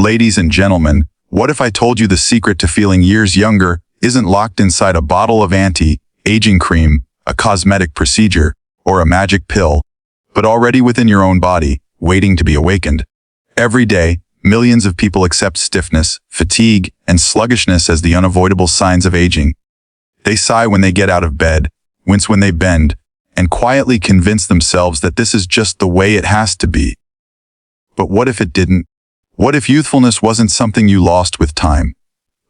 Ladies and gentlemen, what if I told you the secret to feeling years younger isn't locked inside a bottle of anti-aging cream, a cosmetic procedure, or a magic pill, but already within your own body, waiting to be awakened? Every day, millions of people accept stiffness, fatigue, and sluggishness as the unavoidable signs of aging. They sigh when they get out of bed, wince when they bend, and quietly convince themselves that this is just the way it has to be. But what if it didn't? What if youthfulness wasn't something you lost with time,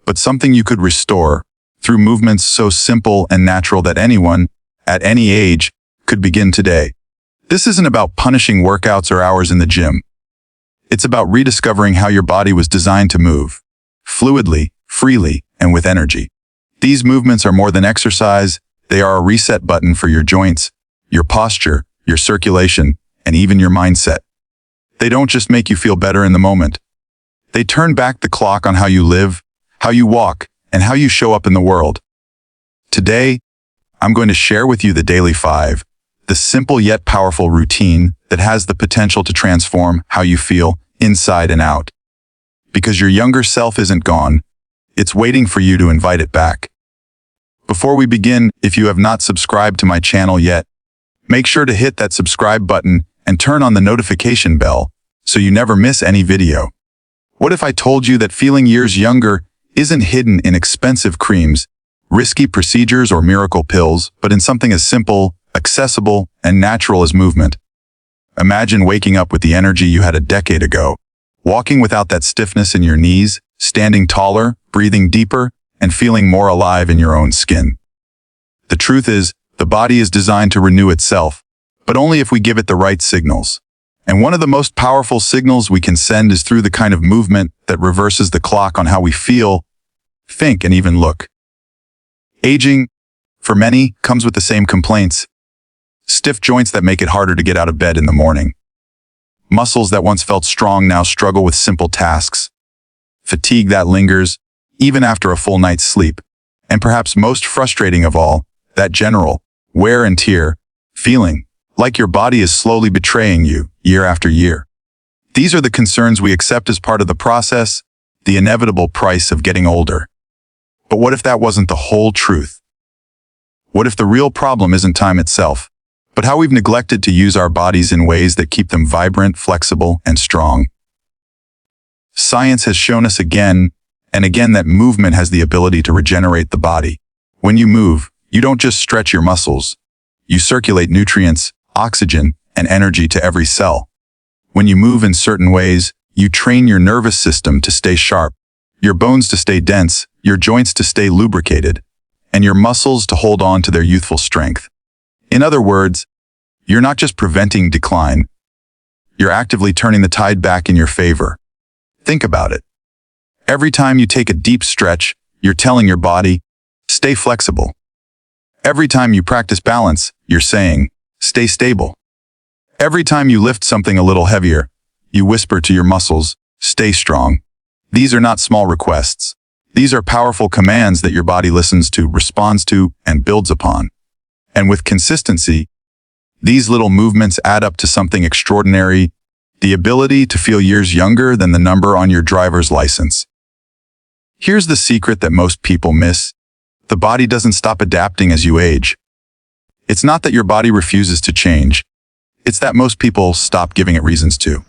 but something you could restore through movements so simple and natural that anyone, at any age, could begin today? This isn't about punishing workouts or hours in the gym. It's about rediscovering how your body was designed to move, fluidly, freely, and with energy. These movements are more than exercise. They are a reset button for your joints, your posture, your circulation, and even your mindset. They don't just make you feel better in the moment. They turn back the clock on how you live, how you walk, and how you show up in the world. Today, I'm going to share with you the Daily 5, the simple yet powerful routine that has the potential to transform how you feel inside and out. Because your younger self isn't gone, it's waiting for you to invite it back. Before we begin, if you have not subscribed to my channel yet, make sure to hit that subscribe button and turn on the notification bell so you never miss any video. What if I told you that feeling years younger isn't hidden in expensive creams, risky procedures, or miracle pills, but in something as simple, accessible, and natural as movement? Imagine waking up with the energy you had a decade ago, walking without that stiffness in your knees, standing taller, breathing deeper, and feeling more alive in your own skin. The truth is, the body is designed to renew itself, but only if we give it the right signals. And one of the most powerful signals we can send is through the kind of movement that reverses the clock on how we feel, think, and even look. Aging, for many, comes with the same complaints. Stiff joints that make it harder to get out of bed in the morning. Muscles that once felt strong now struggle with simple tasks. Fatigue that lingers, even after a full night's sleep. And perhaps most frustrating of all, that general wear and tear feeling, like your body is slowly betraying you year after year. These are the concerns we accept as part of the process, the inevitable price of getting older. But what if that wasn't the whole truth? What if the real problem isn't time itself, but how we've neglected to use our bodies in ways that keep them vibrant, flexible, and strong? Science has shown us again and again that movement has the ability to regenerate the body. When you move, you don't just stretch your muscles. You circulate nutrients, oxygen, and energy to every cell. When you move in certain ways, you train your nervous system to stay sharp, your bones to stay dense, your joints to stay lubricated, and your muscles to hold on to their youthful strength. In other words, you're not just preventing decline, you're actively turning the tide back in your favor. Think about it. Every time you take a deep stretch, you're telling your body, stay flexible. Every time you practice balance, you're saying, stay stable. Every time you lift something a little heavier, you whisper to your muscles, stay strong. These are not small requests. These are powerful commands that your body listens to, responds to, and builds upon. And with consistency, these little movements add up to something extraordinary, the ability to feel years younger than the number on your driver's license. Here's the secret that most people miss. The body doesn't stop adapting as you age. It's not that your body refuses to change. It's that most people stop giving it reasons to.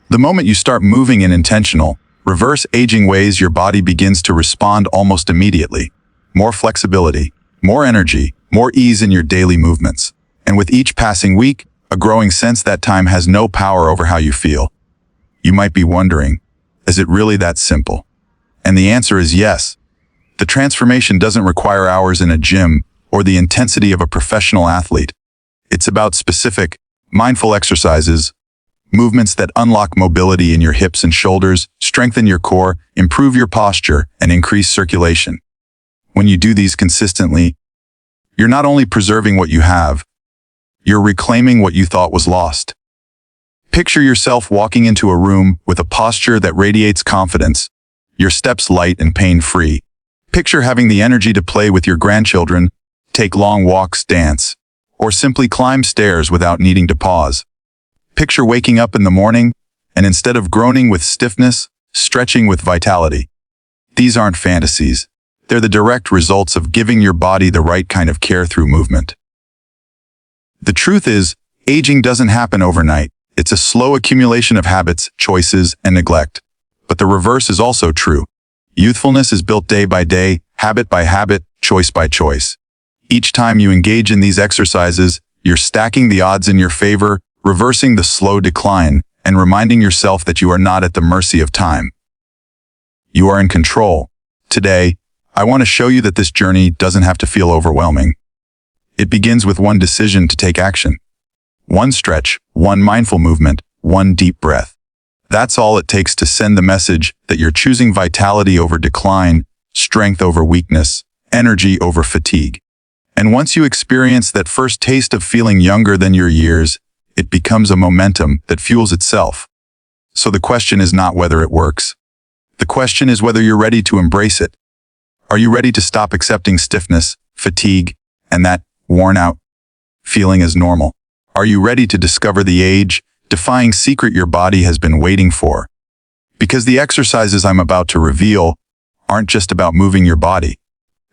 The moment you start moving in intentional, reverse aging ways, your body begins to respond almost immediately. More flexibility, more energy, more ease in your daily movements. And with each passing week, a growing sense that time has no power over how you feel. You might be wondering, is it really that simple? And the answer is yes. The transformation doesn't require hours in a gym or the intensity of a professional athlete. It's about specific, mindful exercises, movements that unlock mobility in your hips and shoulders, strengthen your core, improve your posture, and increase circulation. When you do these consistently, you're not only preserving what you have, you're reclaiming what you thought was lost. Picture yourself walking into a room with a posture that radiates confidence, your steps light and pain-free. Picture having the energy to play with your grandchildren, take long walks, dance, or simply climb stairs without needing to pause. Picture waking up in the morning, and instead of groaning with stiffness, stretching with vitality. These aren't fantasies. They're the direct results of giving your body the right kind of care through movement. The truth is, aging doesn't happen overnight. It's a slow accumulation of habits, choices, and neglect. But the reverse is also true. Youthfulness is built day by day, habit by habit, choice by choice. Each time you engage in these exercises, you're stacking the odds in your favor, reversing the slow decline, and reminding yourself that you are not at the mercy of time. You are in control. Today, I want to show you that this journey doesn't have to feel overwhelming. It begins with one decision to take action. One stretch, one mindful movement, one deep breath. That's all it takes to send the message that you're choosing vitality over decline, strength over weakness, energy over fatigue. And once you experience that first taste of feeling younger than your years, it becomes a momentum that fuels itself. So the question is not whether it works. The question is whether you're ready to embrace it. Are you ready to stop accepting stiffness, fatigue, and that worn-out feeling as normal? Are you ready to discover the age-defying secret your body has been waiting for? Because the exercises I'm about to reveal aren't just about moving your body.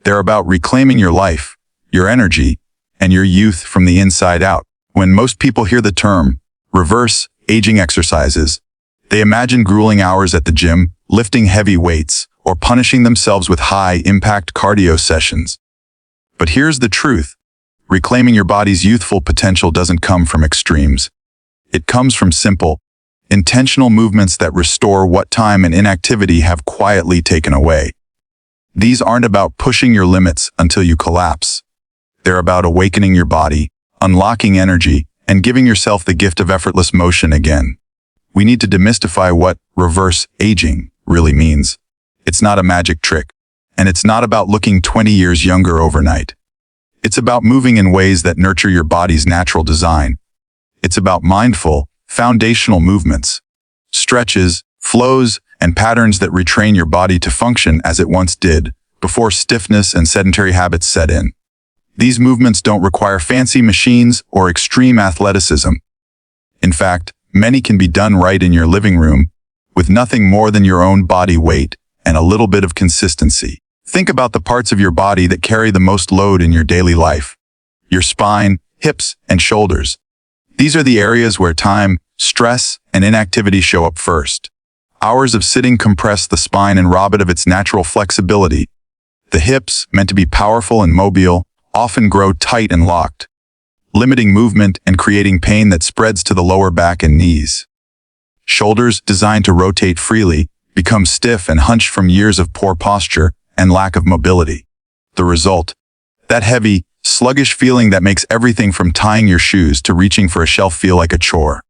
They're about reclaiming your life, your energy, and your youth from the inside out. When most people hear the term reverse aging exercises, they imagine grueling hours at the gym, lifting heavy weights, or punishing themselves with high-impact cardio sessions. But here's the truth. Reclaiming your body's youthful potential doesn't come from extremes. It comes from simple, intentional movements that restore what time and inactivity have quietly taken away. These aren't about pushing your limits until you collapse. They're about awakening your body, unlocking energy, and giving yourself the gift of effortless motion again. We need to demystify what reverse aging really means. It's not a magic trick, and it's not about looking 20 years younger overnight. It's about moving in ways that nurture your body's natural design. It's about mindful, foundational movements, stretches, flows, and patterns that retrain your body to function as it once did, before stiffness and sedentary habits set in. These movements don't require fancy machines or extreme athleticism. In fact, many can be done right in your living room, with nothing more than your own body weight and a little bit of consistency. Think about the parts of your body that carry the most load in your daily life. Your spine, hips, and shoulders. These are the areas where time, stress, and inactivity show up first. Hours of sitting compress the spine and rob it of its natural flexibility. The hips, meant to be powerful and mobile, often grow tight and locked, limiting movement and creating pain that spreads to the lower back and knees. Shoulders, designed to rotate freely, become stiff and hunch from years of poor posture and lack of mobility. The result? That heavy, sluggish feeling that makes everything from tying your shoes to reaching for a shelf feel like a chore.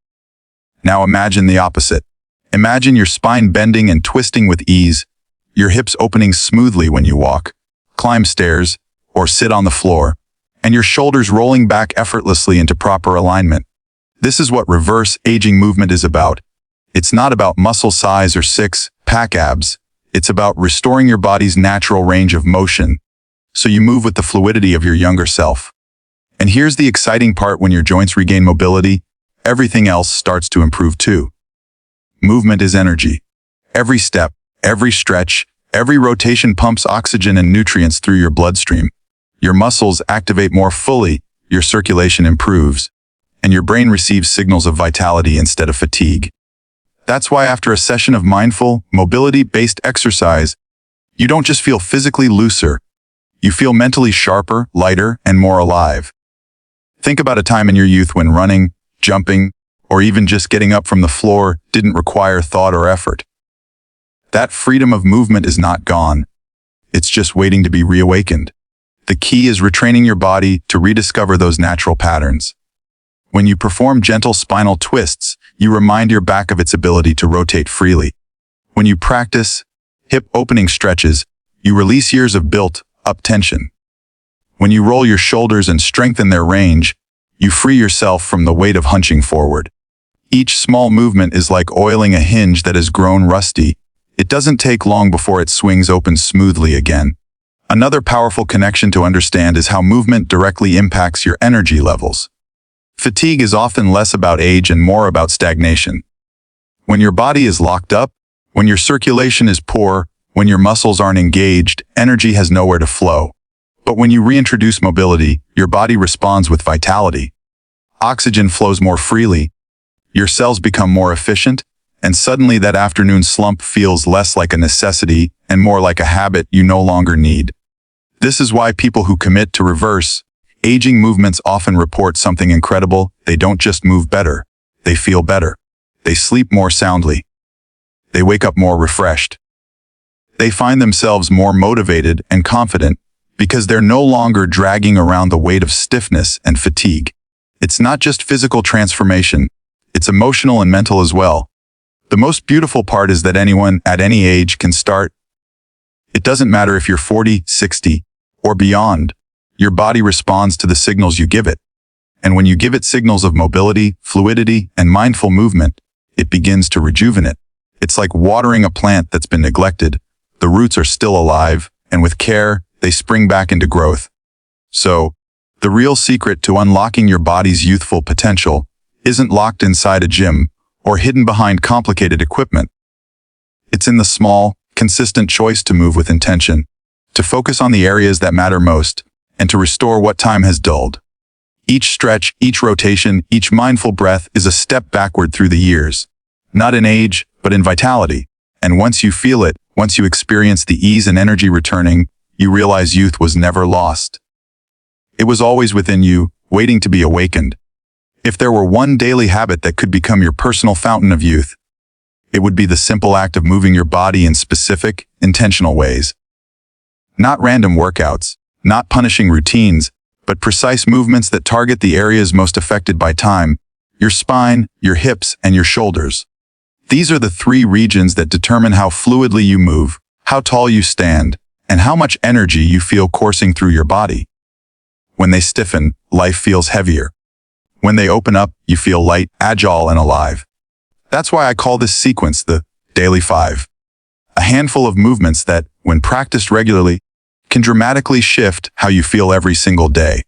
Now imagine the opposite. Imagine your spine bending and twisting with ease, your hips opening smoothly when you walk, climb stairs, or sit on the floor, and your shoulders rolling back effortlessly into proper alignment. This is what reverse aging movement is about. It's not about muscle size or six-pack abs. It's about restoring your body's natural range of motion, so you move with the fluidity of your younger self. And here's the exciting part: when your joints regain mobility, everything else starts to improve too. Movement is energy. Every step, every stretch, every rotation pumps oxygen and nutrients through your bloodstream. Your muscles activate more fully, your circulation improves, and your brain receives signals of vitality instead of fatigue. That's why after a session of mindful, mobility-based exercise, you don't just feel physically looser, you feel mentally sharper, lighter, and more alive. Think about a time in your youth when running, jumping, or even just getting up from the floor didn't require thought or effort. That freedom of movement is not gone. It's just waiting to be reawakened. The key is retraining your body to rediscover those natural patterns. When you perform gentle spinal twists, you remind your back of its ability to rotate freely. When you practice hip opening stretches, you release years of built-up tension. When you roll your shoulders and strengthen their range, you free yourself from the weight of hunching forward. Each small movement is like oiling a hinge that has grown rusty. It doesn't take long before it swings open smoothly again. Another powerful connection to understand is how movement directly impacts your energy levels. Fatigue is often less about age and more about stagnation. When your body is locked up, When your circulation is poor, when your muscles aren't engaged, energy has nowhere to flow. But when you reintroduce mobility, your body responds with vitality. Oxygen flows more freely, your cells become more efficient, and suddenly that afternoon slump feels less like a necessity and more like a habit you no longer need. This is why people who commit to reverse aging movements often report something incredible. They don't just move better, they feel better. They sleep more soundly. They wake up more refreshed. They find themselves more motivated and confident because they're no longer dragging around the weight of stiffness and fatigue. It's not just physical transformation, it's emotional and mental as well. The most beautiful part is that anyone at any age can start. It doesn't matter if you're 40, 60, or beyond. Your body responds to the signals you give it. And when you give it signals of mobility, fluidity, and mindful movement, it begins to rejuvenate. It's like watering a plant that's been neglected. The roots are still alive, and with care, they spring back into growth. So, the real secret to unlocking your body's youthful potential isn't locked inside a gym or hidden behind complicated equipment. It's in the small, consistent choice to move with intention, to focus on the areas that matter most, and to restore what time has dulled. Each stretch, each rotation, each mindful breath is a step backward through the years, not in age, but in vitality. And once you feel it, once you experience the ease and energy returning, you realize youth was never lost. It was always within you, waiting to be awakened. If there were one daily habit that could become your personal fountain of youth, it would be the simple act of moving your body in specific, intentional ways. Not random workouts, not punishing routines, but precise movements that target the areas most affected by time, your spine, your hips, and your shoulders. These are the three regions that determine how fluidly you move, how tall you stand, and how much energy you feel coursing through your body. When they stiffen, life feels heavier. When they open up, you feel light, agile, and alive. That's why I call this sequence the Daily 5. A handful of movements that, when practiced regularly, can dramatically shift how you feel every single day.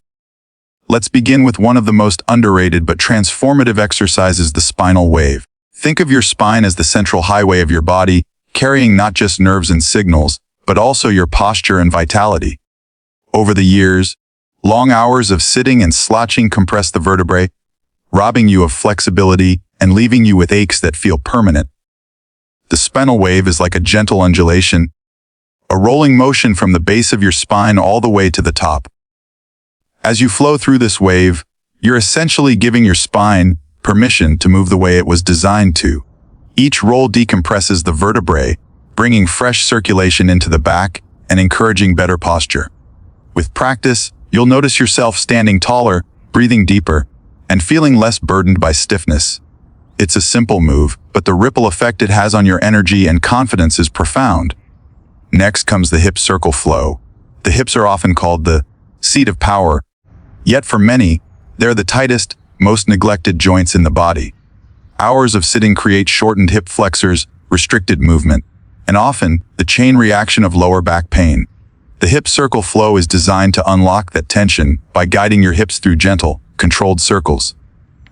Let's begin with one of the most underrated but transformative exercises, the spinal wave. Think of your spine as the central highway of your body, carrying not just nerves and signals, but also your posture and vitality. Over the years, long hours of sitting and slouching compress the vertebrae, robbing you of flexibility and leaving you with aches that feel permanent. The spinal wave is like a gentle undulation, a rolling motion from the base of your spine all the way to the top. As you flow through this wave, you're essentially giving your spine permission to move the way it was designed to. Each roll decompresses the vertebrae, bringing fresh circulation into the back and encouraging better posture. With practice, you'll notice yourself standing taller, breathing deeper, and feeling less burdened by stiffness. It's a simple move, but the ripple effect it has on your energy and confidence is profound. Next comes the hip circle flow. The hips are often called the seat of power, yet for many, they're the tightest, most neglected joints in the body. Hours of sitting create shortened hip flexors, restricted movement, and often the chain reaction of lower back pain. The hip circle flow is designed to unlock that tension by guiding your hips through gentle, controlled circles.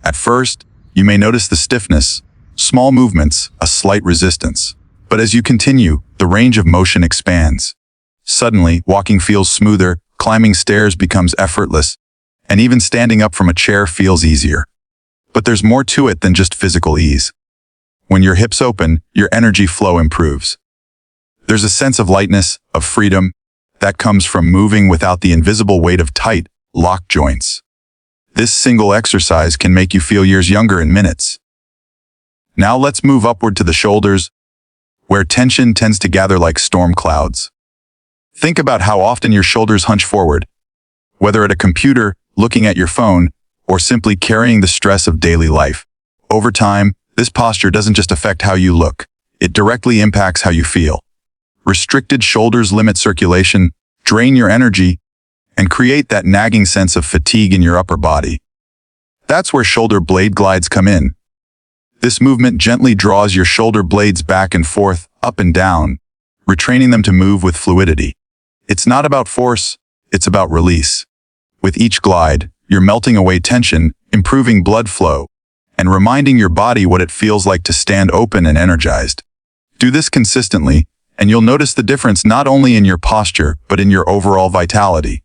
At first, you may notice the stiffness, small movements, a slight resistance. But as you continue, the range of motion expands. Suddenly, walking feels smoother, climbing stairs becomes effortless, and even standing up from a chair feels easier. But there's more to it than just physical ease. When your hips open, your energy flow improves. There's a sense of lightness, of freedom, that comes from moving without the invisible weight of tight, locked joints. This single exercise can make you feel years younger in minutes. Now let's move upward to the shoulders, where tension tends to gather like storm clouds. Think about how often your shoulders hunch forward, whether at a computer, looking at your phone, or simply carrying the stress of daily life. Over time, this posture doesn't just affect how you look, it directly impacts how you feel. Restricted shoulders limit circulation, drain your energy, and create that nagging sense of fatigue in your upper body. That's where shoulder blade glides come in. This movement gently draws your shoulder blades back and forth, up and down, retraining them to move with fluidity. It's not about force, it's about release. With each glide, you're melting away tension, improving blood flow, and reminding your body what it feels like to stand open and energized. Do this consistently, and you'll notice the difference not only in your posture, but in your overall vitality.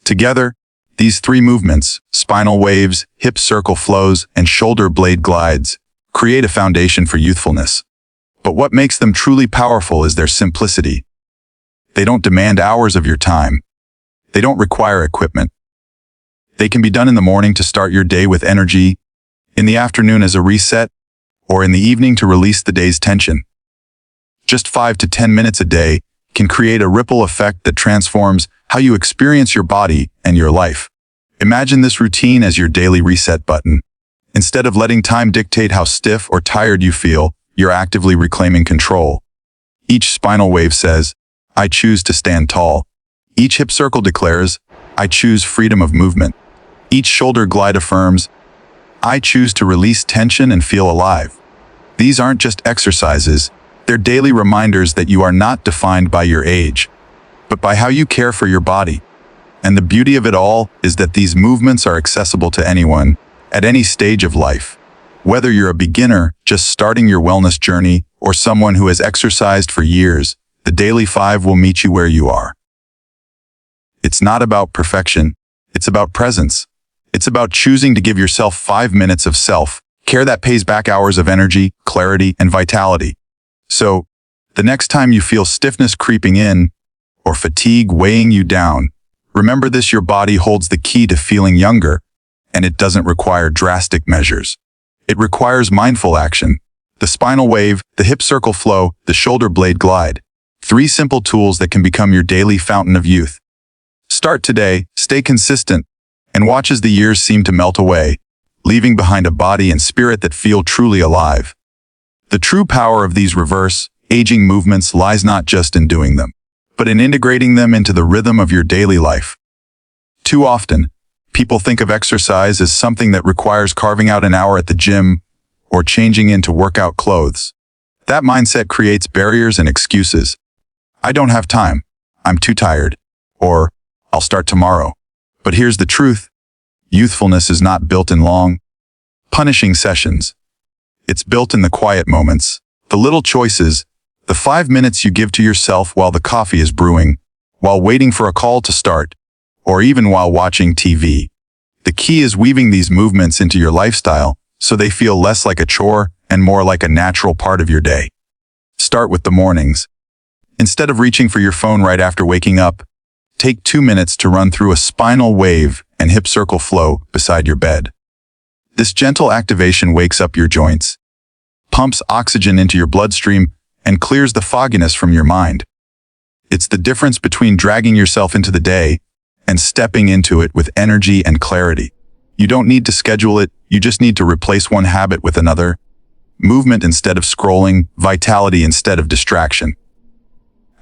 Together, these three movements, spinal waves, hip circle flows, and shoulder blade glides, create a foundation for youthfulness. But what makes them truly powerful is their simplicity. They don't demand hours of your time. They don't require equipment. They can be done in the morning to start your day with energy, in the afternoon as a reset, or in the evening to release the day's tension. Just 5 to 10 minutes a day can create a ripple effect that transforms how you experience your body and your life. Imagine this routine as your daily reset button. Instead of letting time dictate how stiff or tired you feel, you're actively reclaiming control. Each spinal wave says, I choose to stand tall. Each hip circle declares, I choose freedom of movement. Each shoulder glide affirms, I choose to release tension and feel alive. These aren't just exercises, they're daily reminders that you are not defined by your age, but by how you care for your body. And the beauty of it all is that these movements are accessible to anyone, at any stage of life. Whether you're a beginner just starting your wellness journey or someone who has exercised for years, the Daily 5 will meet you where you are. It's not about perfection, it's about presence. It's about choosing to give yourself 5 minutes of self-care that pays back hours of energy, clarity, and vitality. So, the next time you feel stiffness creeping in, or fatigue weighing you down, remember this: your body holds the key to feeling younger, and it doesn't require drastic measures. It requires mindful action. The spinal wave, the hip circle flow, the shoulder blade glide. 3 simple tools that can become your daily fountain of youth. Start today, stay consistent, and watch as the years seem to melt away, leaving behind a body and spirit that feel truly alive. The true power of these reverse, aging movements lies not just in doing them, but in integrating them into the rhythm of your daily life. Too often, people think of exercise as something that requires carving out an hour at the gym or changing into workout clothes. That mindset creates barriers and excuses. I don't have time. I'm too tired. Or, I'll start tomorrow. But here's the truth. Youthfulness is not built in long, punishing sessions. It's built in the quiet moments, the little choices, the 5 minutes you give to yourself while the coffee is brewing, while waiting for a call to start, or even while watching TV. The key is weaving these movements into your lifestyle so they feel less like a chore and more like a natural part of your day. Start with the mornings. Instead of reaching for your phone right after waking up, take 2 minutes to run through a spinal wave and hip circle flow beside your bed. This gentle activation wakes up your joints, pumps oxygen into your bloodstream, and clears the fogginess from your mind. It's the difference between dragging yourself into the day and stepping into it with energy and clarity. You don't need to schedule it, you just need to replace one habit with another. Movement instead of scrolling, vitality instead of distraction.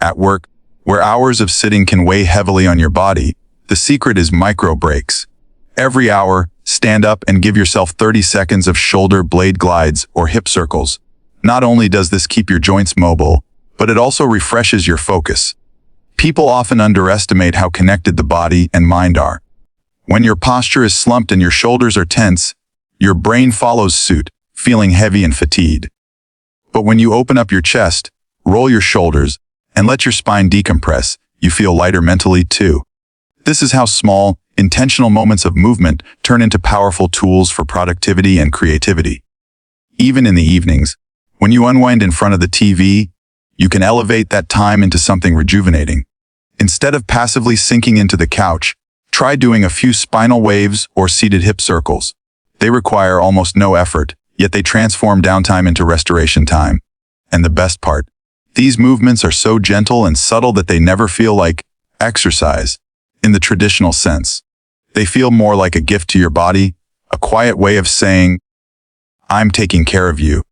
At work, where hours of sitting can weigh heavily on your body, the secret is micro breaks. Every hour, stand up and give yourself 30 seconds of shoulder blade glides or hip circles. Not only does this keep your joints mobile, but it also refreshes your focus. People often underestimate how connected the body and mind are. When your posture is slumped and your shoulders are tense, your brain follows suit, feeling heavy and fatigued. But when you open up your chest, roll your shoulders, and let your spine decompress, you feel lighter mentally too. This is how small, intentional moments of movement turn into powerful tools for productivity and creativity. Even in the evenings, when you unwind in front of the TV, you can elevate that time into something rejuvenating. Instead of passively sinking into the couch, try doing a few spinal waves or seated hip circles. They require almost no effort, yet they transform downtime into restoration time. And the best part, these movements are so gentle and subtle that they never feel like exercise in the traditional sense. They feel more like a gift to your body, a quiet way of saying, I'm taking care of you.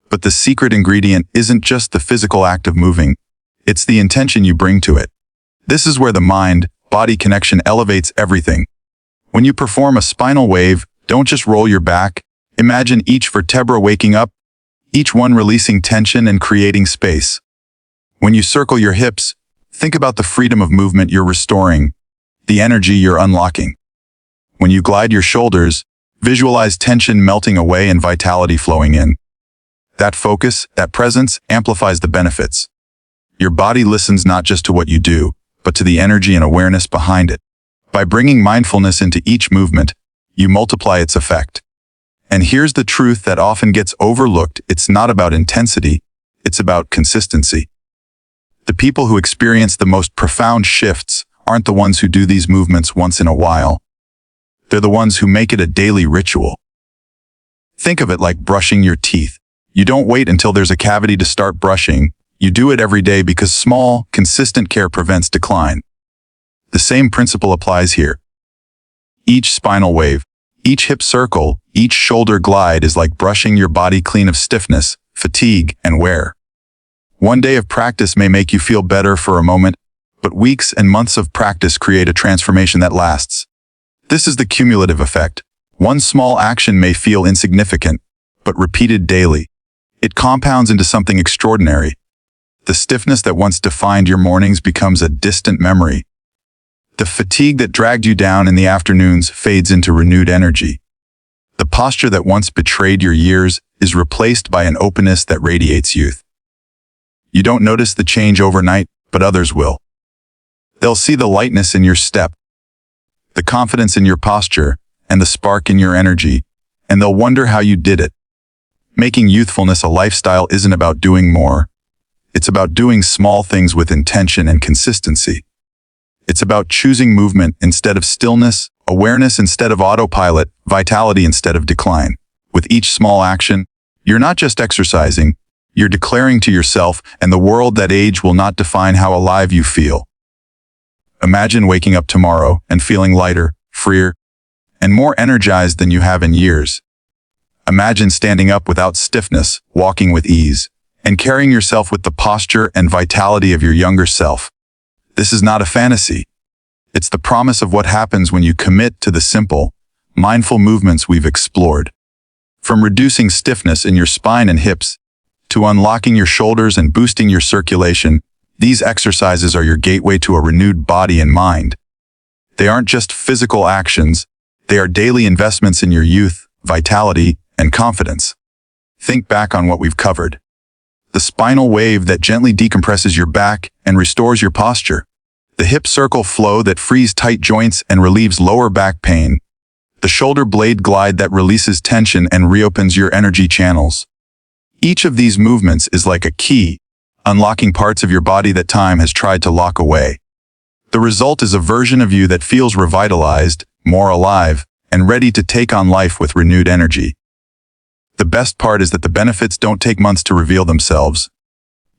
But the secret ingredient isn't just the physical act of moving, it's the intention you bring to it. This is where the mind-body connection elevates everything. When you perform a spinal wave, don't just roll your back, imagine each vertebra waking up, each one releasing tension and creating space. When you circle your hips, think about the freedom of movement you're restoring, the energy you're unlocking. When you glide your shoulders, visualize tension melting away and vitality flowing in. That focus, that presence, amplifies the benefits. Your body listens not just to what you do, but to the energy and awareness behind it. By bringing mindfulness into each movement, you multiply its effect. And here's the truth that often gets overlooked: it's not about intensity, it's about consistency. The people who experience the most profound shifts aren't the ones who do these movements once in a while. They're the ones who make it a daily ritual. Think of it like brushing your teeth. You don't wait until there's a cavity to start brushing. You do it every day because small, consistent care prevents decline. The same principle applies here. Each spinal wave, each hip circle, each shoulder glide is like brushing your body clean of stiffness, fatigue, and wear. One day of practice may make you feel better for a moment, but weeks and months of practice create a transformation that lasts. This is the cumulative effect. One small action may feel insignificant, but repeated daily, it compounds into something extraordinary. The stiffness that once defined your mornings becomes a distant memory. The fatigue that dragged you down in the afternoons fades into renewed energy. The posture that once betrayed your years is replaced by an openness that radiates youth. You don't notice the change overnight, but others will. They'll see the lightness in your step, the confidence in your posture, and the spark in your energy, and they'll wonder how you did it. Making youthfulness a lifestyle isn't about doing more. It's about doing small things with intention and consistency. It's about choosing movement instead of stillness, awareness instead of autopilot, vitality instead of decline. With each small action, you're not just exercising, you're declaring to yourself and the world that age will not define how alive you feel. Imagine waking up tomorrow and feeling lighter, freer, and more energized than you have in years. Imagine standing up without stiffness, walking with ease, and carrying yourself with the posture and vitality of your younger self. This is not a fantasy. It's the promise of what happens when you commit to the simple, mindful movements we've explored. From reducing stiffness in your spine and hips, to unlocking your shoulders and boosting your circulation, these exercises are your gateway to a renewed body and mind. They aren't just physical actions, they are daily investments in your youth, vitality, and confidence. Think back on what we've covered. The spinal wave that gently decompresses your back and restores your posture. The hip circle flow that frees tight joints and relieves lower back pain. The shoulder blade glide that releases tension and reopens your energy channels. Each of these movements is like a key, unlocking parts of your body that time has tried to lock away. The result is a version of you that feels revitalized, more alive, and ready to take on life with renewed energy. The best part is that the benefits don't take months to reveal themselves.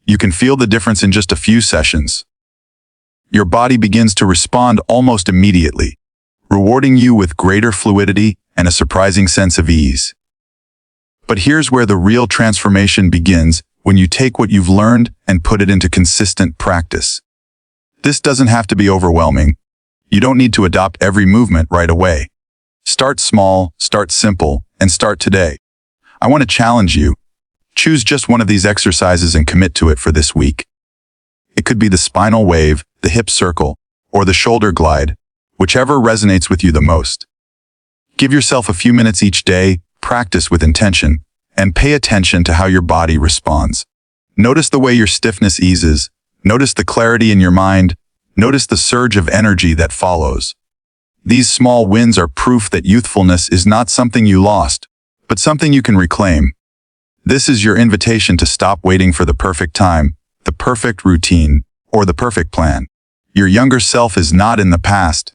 You can feel the difference in just a few sessions. Your body begins to respond almost immediately, rewarding you with greater fluidity and a surprising sense of ease. But here's where the real transformation begins: when you take what you've learned and put it into consistent practice. This doesn't have to be overwhelming. You don't need to adopt every movement right away. Start small, start simple, and start today. I want to challenge you. Choose just one of these exercises and commit to it for this week. It could be the spinal wave, the hip circle, or the shoulder glide, whichever resonates with you the most. Give yourself a few minutes each day, practice with intention, and pay attention to how your body responds. Notice the way your stiffness eases, notice the clarity in your mind, notice the surge of energy that follows. These small wins are proof that youthfulness is not something you lost, but something you can reclaim. This is your invitation to stop waiting for the perfect time, the perfect routine, or the perfect plan. Your younger self is not in the past.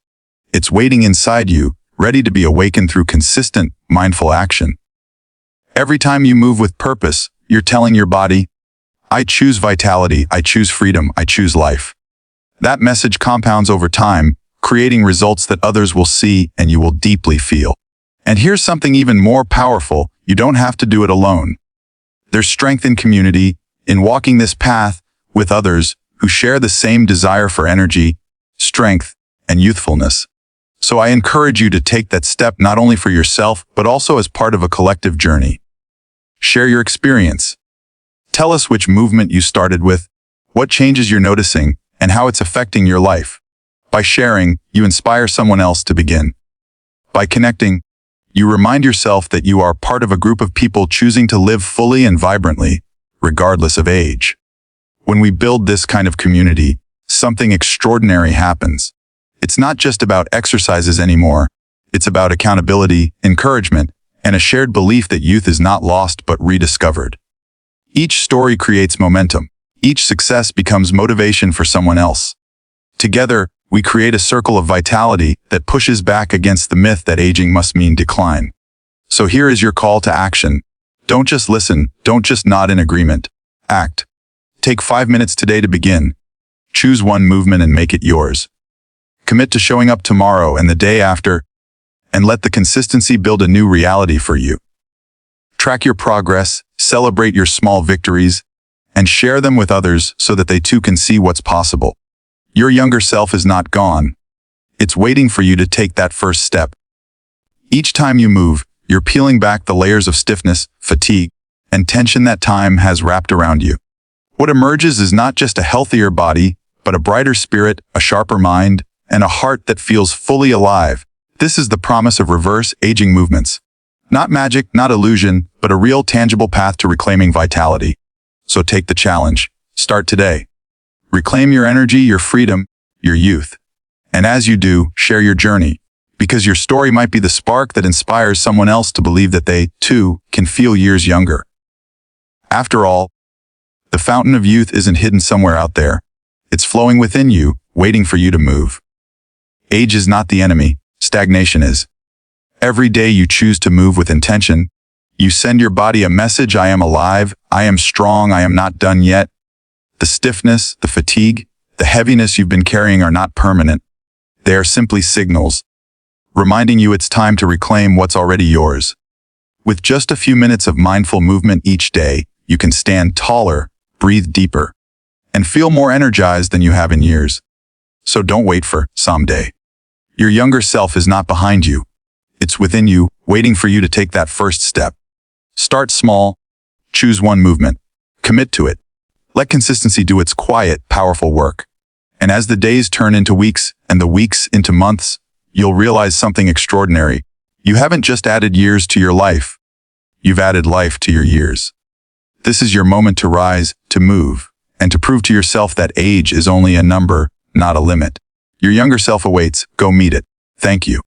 It's waiting inside you, ready to be awakened through consistent, mindful action. Every time you move with purpose, you're telling your body, I choose vitality, I choose freedom, I choose life. That message compounds over time, creating results that others will see and you will deeply feel. And here's something even more powerful: you don't have to do it alone. There's strength in community, in walking this path with others who share the same desire for energy, strength, and youthfulness. So I encourage you to take that step not only for yourself, but also as part of a collective journey. Share your experience. Tell us which movement you started with, what changes you're noticing, and how it's affecting your life. By sharing, you inspire someone else to begin. By connecting, You remind yourself that you are part of a group of people choosing to live fully and vibrantly, regardless of age. When we build this kind of community, something extraordinary happens. It's not just about exercises anymore. It's about accountability, encouragement, and a shared belief that youth is not lost but rediscovered. Each story creates momentum. Each success becomes motivation for someone else. Together, we create a circle of vitality that pushes back against the myth that aging must mean decline. So here is your call to action. Don't just listen, don't just nod in agreement. Act. Take 5 minutes today to begin. Choose one movement and make it yours. Commit to showing up tomorrow and the day after, and let the consistency build a new reality for you. Track your progress, celebrate your small victories, and share them with others so that they too can see what's possible. Your younger self is not gone. It's waiting for you to take that first step. Each time you move, you're peeling back the layers of stiffness, fatigue, and tension that time has wrapped around you. What emerges is not just a healthier body, but a brighter spirit, a sharper mind, and a heart that feels fully alive. This is the promise of reverse aging movements. Not magic, not illusion, but a real tangible path to reclaiming vitality. So take the challenge. Start today. Reclaim your energy, your freedom, your youth. And as you do, share your journey. Because your story might be the spark that inspires someone else to believe that they, too, can feel years younger. After all, the fountain of youth isn't hidden somewhere out there. It's flowing within you, waiting for you to move. Age is not the enemy, stagnation is. Every day you choose to move with intention, you send your body a message: I am alive, I am strong, I am not done yet. The stiffness, the fatigue, the heaviness you've been carrying are not permanent. They are simply signals, reminding you it's time to reclaim what's already yours. With just a few minutes of mindful movement each day, you can stand taller, breathe deeper, and feel more energized than you have in years. So don't wait for someday. Your younger self is not behind you. It's within you, waiting for you to take that first step. Start small, choose one movement, commit to it. Let consistency do its quiet, powerful work. And as the days turn into weeks and the weeks into months, you'll realize something extraordinary. You haven't just added years to your life. You've added life to your years. This is your moment to rise, to move, and to prove to yourself that age is only a number, not a limit. Your younger self awaits. Go meet it. Thank you.